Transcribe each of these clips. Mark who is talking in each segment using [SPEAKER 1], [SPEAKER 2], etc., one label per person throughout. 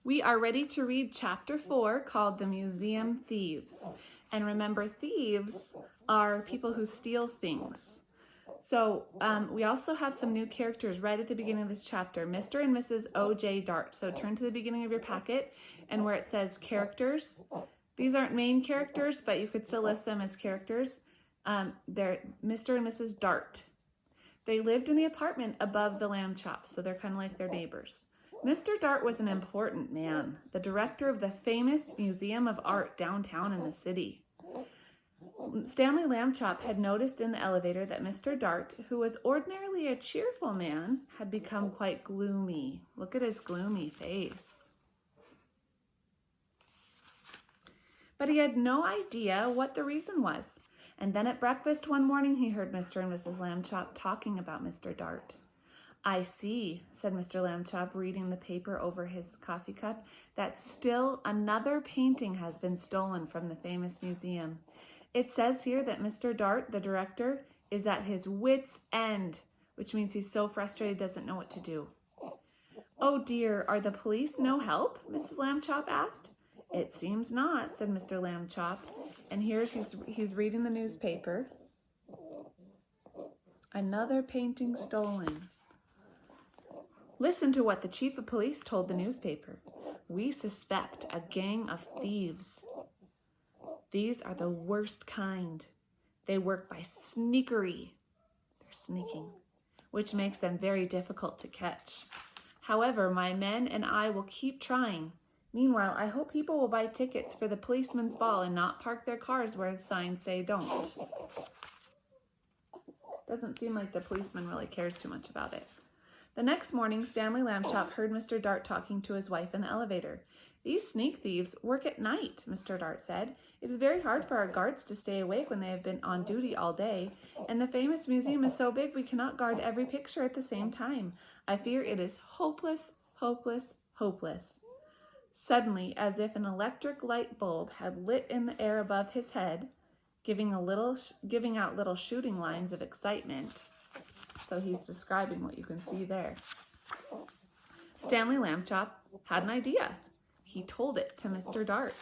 [SPEAKER 1] We are ready to read chapter 4 called The Museum Thieves. And remember, thieves are people who steal things. So we also have some new characters right at the beginning of this chapter, Mr. and Mrs. O.J. Dart. So turn to the beginning of your packet and where it says characters. These aren't main characters, but you could still list them as characters. They're Mr. and Mrs. Dart. They lived in the apartment above the lamb chop, so they're kind of like their neighbors. Mr. Dart was an important man, the director of the famous Museum of Art downtown in the city. Stanley Lambchop had noticed in the elevator that Mr. Dart, who was ordinarily a cheerful man, had become quite gloomy. Look at his gloomy face. But he had no idea what the reason was. And then at breakfast one morning, he heard Mr. and Mrs. Lambchop talking about Mr. Dart. "I see," said Mr. Lambchop, reading the paper over his coffee cup, "that still another painting has been stolen from the famous museum. It says here that Mr. Dart, the director, is at his wit's end, which means he's so frustrated he doesn't know what to do." "Oh dear, are the police no help?" Mrs. Lambchop asked. "It seems not," said Mr. Lambchop. And he's reading the newspaper. Another painting stolen. Listen to what the chief of police told the newspaper. "We suspect a gang of thieves. These are the worst kind. They work by sneakery." They're sneaking, which makes them very difficult to catch. "However, my men and I will keep trying. Meanwhile, I hope people will buy tickets for the policeman's ball and not park their cars where the signs say don't." Doesn't seem like the policeman really cares too much about it. The next morning, Stanley Lambchop heard Mr. Dart talking to his wife in the elevator. "These sneak thieves work at night," Mr. Dart said. "It is very hard for our guards to stay awake when they have been on duty all day, and the famous museum is so big we cannot guard every picture at the same time. I fear it is hopeless, hopeless, hopeless." Suddenly, as if an electric light bulb had lit in the air above his head, giving out little shooting lines of excitement. So he's describing what you can see there. Stanley Lambchop had an idea. He told it to Mr. Dart.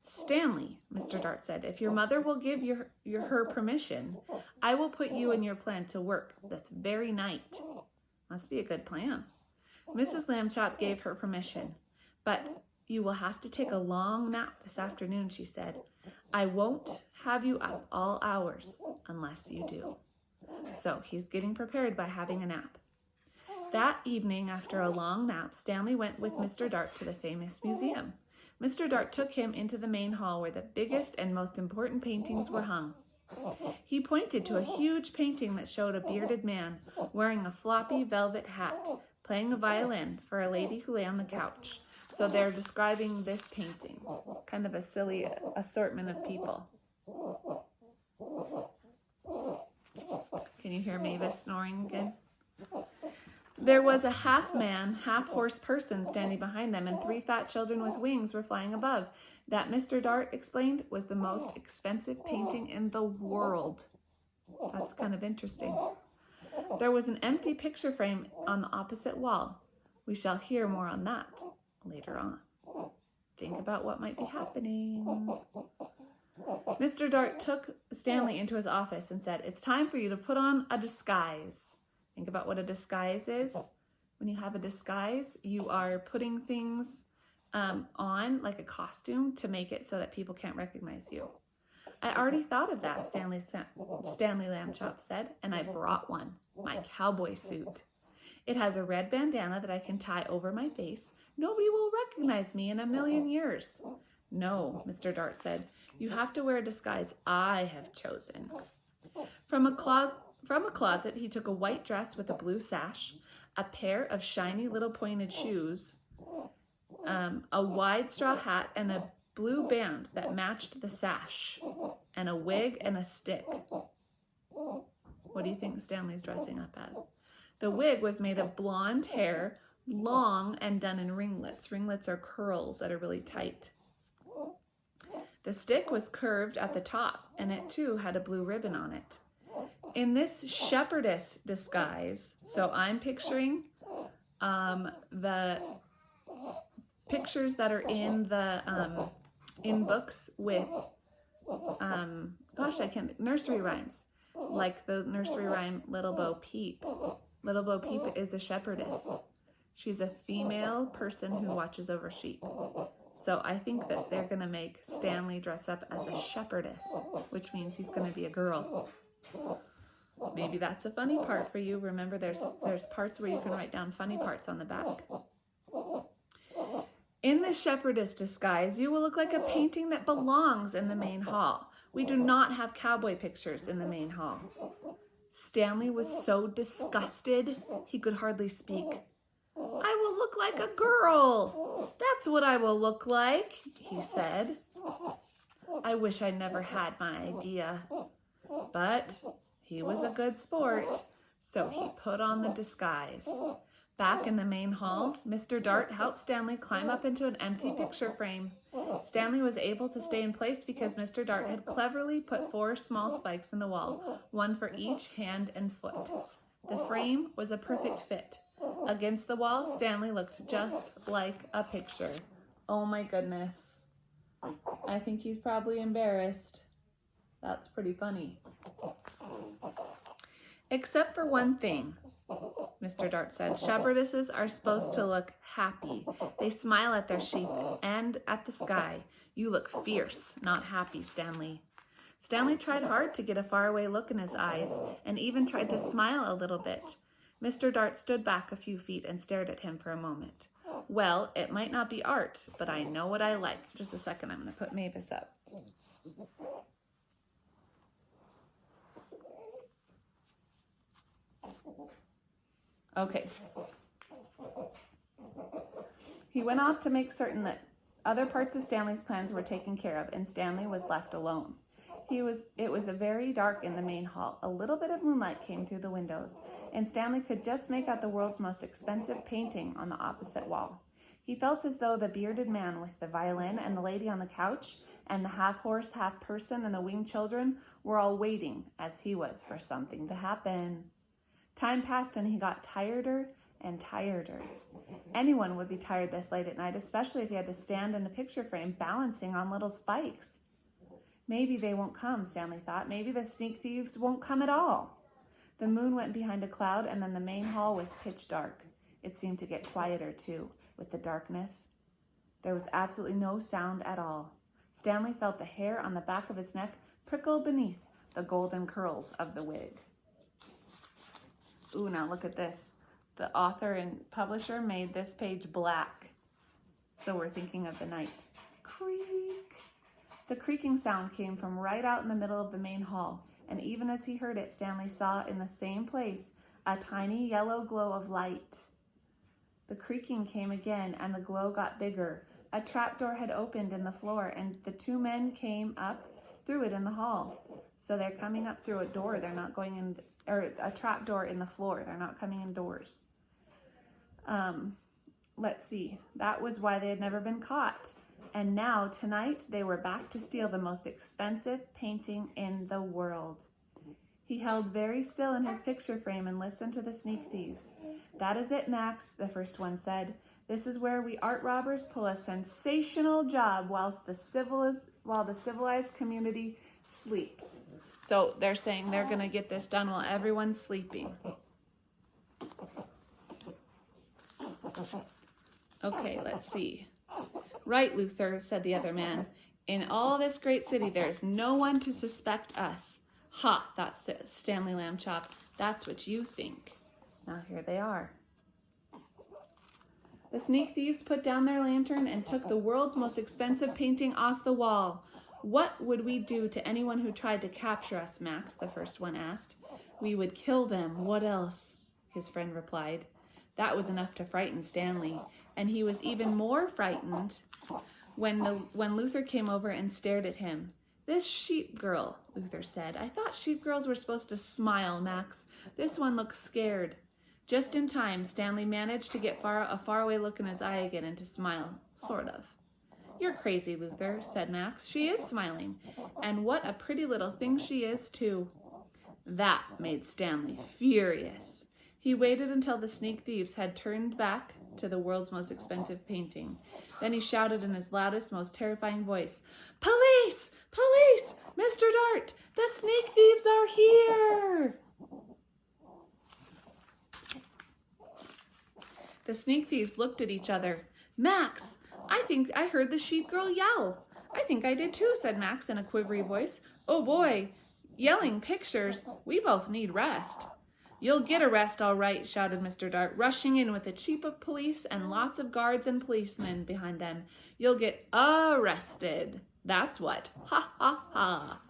[SPEAKER 1] "Stanley," Mr. Dart said, "if your mother will give her permission, I will put you and your plan to work this very night." Must be a good plan. Mrs. Lambchop gave her permission. "But you will have to take a long nap this afternoon," she said. "I won't have you up all hours unless you do." So he's getting prepared by having a nap. That evening, after a long nap, Stanley went with Mr. Dart to the famous museum. Mr. Dart took him into the main hall where the biggest and most important paintings were hung. He pointed to a huge painting that showed a bearded man wearing a floppy velvet hat, playing a violin for a lady who lay on the couch. So they're describing this painting, kind of a silly assortment of people. Can you hear Mavis snoring again? There was a half-man, half-horse person standing behind them, and 3 fat children with wings were flying above. That, Mr. Dart explained, was the most expensive painting in the world. That's kind of interesting. There was an empty picture frame on the opposite wall. We shall hear more on that later on. Think about what might be happening. Mr. Dart took Stanley into his office and said, "It's time for you to put on a disguise." Think about what a disguise is. When you have a disguise, you are putting things on, like a costume, to make it so that people can't recognize you. "I already thought of that," Stanley Lambchop said, "and I brought one, my cowboy suit. It has a red bandana that I can tie over my face. Nobody will recognize me in a million years." "No," Mr. Dart said. "You have to wear a disguise I have chosen." From a closet, he took a white dress with a blue sash, a pair of shiny little pointed shoes, a wide straw hat, and a blue band that matched the sash, and a wig and a stick. What do you think Stanley's dressing up as? The wig was made of blonde hair, long and done in ringlets. Ringlets are curls that are really tight. The stick was curved at the top, and it too had a blue ribbon on it. In this shepherdess disguise, so I'm picturing the pictures that are in the in books with nursery rhymes, like the nursery rhyme Little Bo Peep. Little Bo Peep is a shepherdess. She's a female person who watches over sheep. So I think that they're going to make Stanley dress up as a shepherdess, which means he's going to be a girl. Maybe that's a funny part for you. Remember, there's parts where you can write down funny parts on the back. In the shepherdess disguise, you will look like a painting that belongs in the main hall. We do not have cowboy pictures in the main hall. Stanley was so disgusted he could hardly speak. I will look like a girl. That's what I will look like, he said. I wish I never had my idea. But he was a good sport, so he put on the disguise. Back in the main hall, Mr. Dart helped Stanley climb up into an empty picture frame. Stanley was able to stay in place because Mr. Dart had cleverly put 4 small spikes in the wall, 1 for each hand and foot. The frame was a perfect fit. Against the wall, Stanley looked just like a picture. Oh my goodness. I think he's probably embarrassed. That's pretty funny. Except for one thing, Mr. Dart said. Shepherdesses are supposed to look happy. They smile at their sheep and at the sky. You look fierce, not happy, Stanley. Stanley tried hard to get a faraway look in his eyes and even tried to smile a little bit. Mr. Dart stood back a few feet and stared at him for a moment. Well, it might not be art, but I know what I like. Just a second, I'm going to put Mavis up. Okay. He went off to make certain that other parts of Stanley's plans were taken care of, and Stanley was left alone. It was very dark in the main hall. A little bit of moonlight came through the windows, and Stanley could just make out the world's most expensive painting on the opposite wall. He felt as though the bearded man with the violin and the lady on the couch and the half-horse, half-person and the winged children were all waiting, as he was, for something to happen. Time passed and he got tireder and tireder. Anyone would be tired this late at night, especially if he had to stand in a picture frame balancing on little spikes. Maybe they won't come, Stanley thought. Maybe the sneak thieves won't come at all. The moon went behind a cloud, and then the main hall was pitch dark. It seemed to get quieter, too, with the darkness. There was absolutely no sound at all. Stanley felt the hair on the back of his neck prickle beneath the golden curls of the wig. Ooh, now look at this. The author and publisher made this page black. So we're thinking of the night. Creak! The creaking sound came from right out in the middle of the main hall, and even as he heard it, Stanley saw in the same place a tiny yellow glow of light. The creaking came again, and the glow got bigger. A trapdoor had opened in the floor, and the 2 men came up through it in the hall. So they're coming up through a door. They're not going in, or a trapdoor in the floor. They're not coming indoors. Let's see. That was why they had never been caught. And now, tonight, they were back to steal the most expensive painting in the world. He held very still in his picture frame and listened to the sneak thieves. That is it, Max, the first one said. This is where we art robbers pull a sensational job while the civilized community sleeps. So they're saying they're going to get this done while everyone's sleeping. Okay, let's see. Right, Luther, said the other man. In all this great city, there's no one to suspect us. Ha, thought Stanley Lambchop. That's what you think. Now here they are. The sneak thieves put down their lantern and took the world's most expensive painting off the wall. What would we do to anyone who tried to capture us, Max? The first one asked. We would kill them. What else? His friend replied. That was enough to frighten Stanley, and he was even more frightened when Luther came over and stared at him. This sheep girl, Luther said. I thought sheep girls were supposed to smile, Max. This one looks scared. Just in time, Stanley managed to get a faraway look in his eye again and to smile, sort of. You're crazy, Luther, said Max. She is smiling, and what a pretty little thing she is, too. That made Stanley furious. He waited until the sneak thieves had turned back to the world's most expensive painting. Then he shouted in his loudest, most terrifying voice, "Police! Police! Mr. Dart! The sneak thieves are here!" The sneak thieves looked at each other. "Max, I think I heard the sheep girl yell." "I think I did too," said Max in a quivery voice. "Oh boy, yelling pictures. We both need rest." "You'll get a rest all right," shouted Mr. Dart, rushing in with a chief of police and lots of guards and policemen behind them. "You'll get arrested. That's what. Ha ha ha."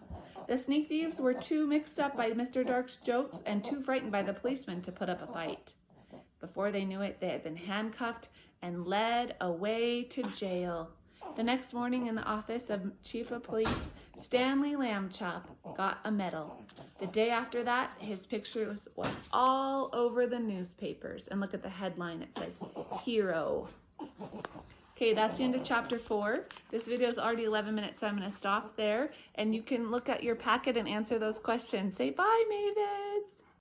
[SPEAKER 1] The sneak thieves were too mixed up by Mr. Dart's jokes and too frightened by the policemen to put up a fight. Before they knew it, they had been handcuffed and led away to jail. The next morning in the office of Chief of Police, Stanley Lambchop got a medal. The day after that, his picture was all over the newspapers. And look at the headline. It says, "Hero." Okay, that's the end of chapter 4. This video is already 11 minutes, so I'm going to stop there. And you can look at your packet and answer those questions. Say bye, Mavis.